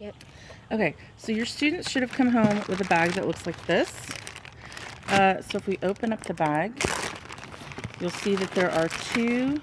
Yep. Okay, so your students should have come home with a bag that looks like this. So if we open up the bag, you'll see that there are two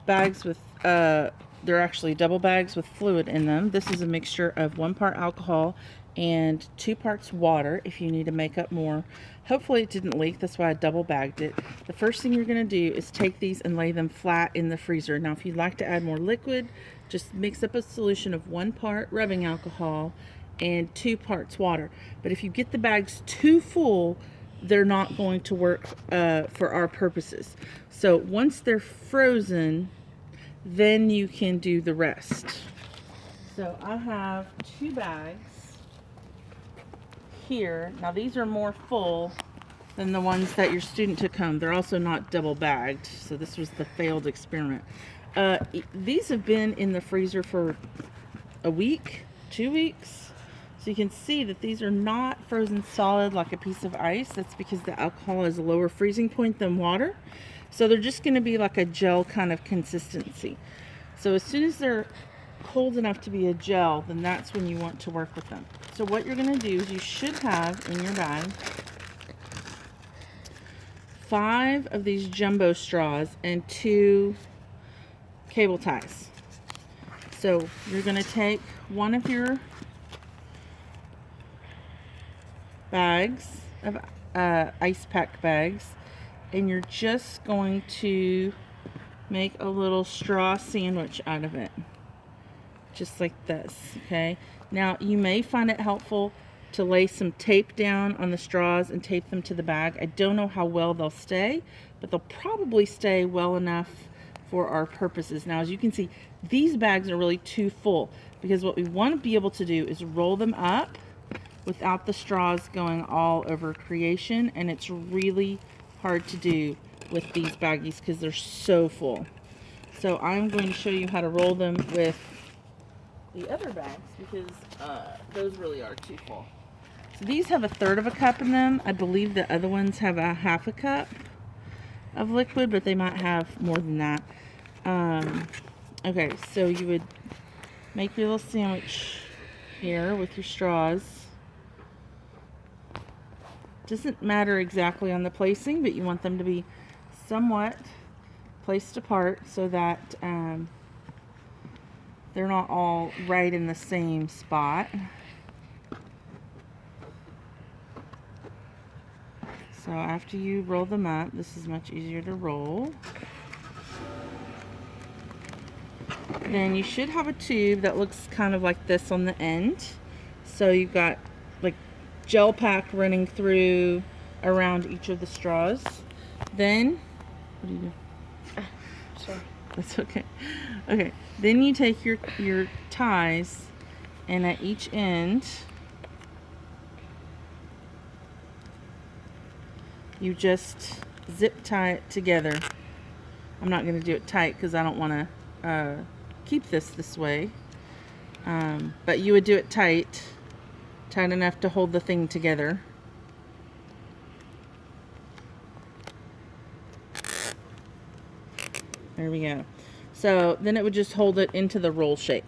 bags with, they're actually double bags with fluid in them. This is a mixture of 1 part alcohol and 2 parts water if you need to make up more. Hopefully it didn't leak, that's why I double bagged it. The first thing you're going to do is take these and lay them flat in the freezer. Now if you'd like to add more liquid, just mix up a solution of 1 part rubbing alcohol and 2 parts water. But if you get the bags too full, they're not going to work for our purposes. So once they're frozen, then you can do the rest. So I have 2 bags here. Now these are more full than the ones that your student took home. They're also not double bagged, so this was the failed experiment. These have been in the freezer for a week, 2 weeks. So you can see that these are not frozen solid like a piece of ice. That's because the alcohol has a lower freezing point than water. So they're just going to be like a gel kind of consistency. So as soon as they're cold enough to be a gel, then that's when you want to work with them. So what you're going to do is you should have in your bag 5 of these jumbo straws and 2 cable ties. So you're going to take one of your bags of ice pack bags, and you're just going to make a little straw sandwich out of it, just like this. Okay, now you may find it helpful to lay some tape down on the straws and tape them to the bag. I don't know how well they'll stay, but they'll probably stay well enough for our purposes. Now as you can see, these bags are really too full, because what we want to be able to do is roll them up without the straws going all over creation, and it's really hard to do with these baggies because they're so full. So I'm going to show you how to roll them with the other bags, because those really are too full. So these have 1/3 of a cup in them. I believe the other ones have a 1/2 cup of liquid, but they might have more than that. Okay, so you would make your little sandwich here with your straws. Doesn't matter exactly on the placing, but you want them to be somewhat placed apart so that they're not all right in the same spot. So after you roll them up, this is much easier to roll. Then you should have a tube that looks kind of like this on the end. So you've got like gel pack running through around each of the straws. Then, what do you do? Sorry. That's okay. Okay, then you take your ties, and at each end, you just zip tie it together. I'm not going to do it tight because I don't want to keep this way. But you would do it tight enough to hold the thing together. There we go. So then it would just hold it into the roll shape.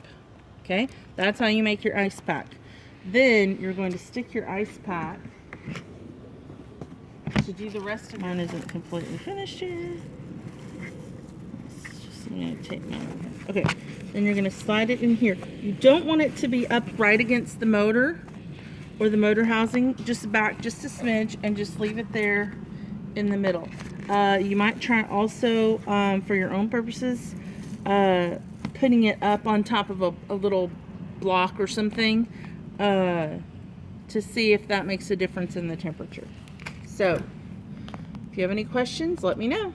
Okay, that's how you make your ice pack. Then you're going to stick your ice pack to do the rest of mine. Isn't completely finished here. I'm going to take mine. Okay, then you're going to slide it in here. You don't want it to be up right against the motor or the motor housing. Just back just a smidge and just leave it there in the middle. You might try also, for your own purposes, putting it up on top of a little block or something to see if that makes a difference in the temperature. So, if you have any questions, let me know.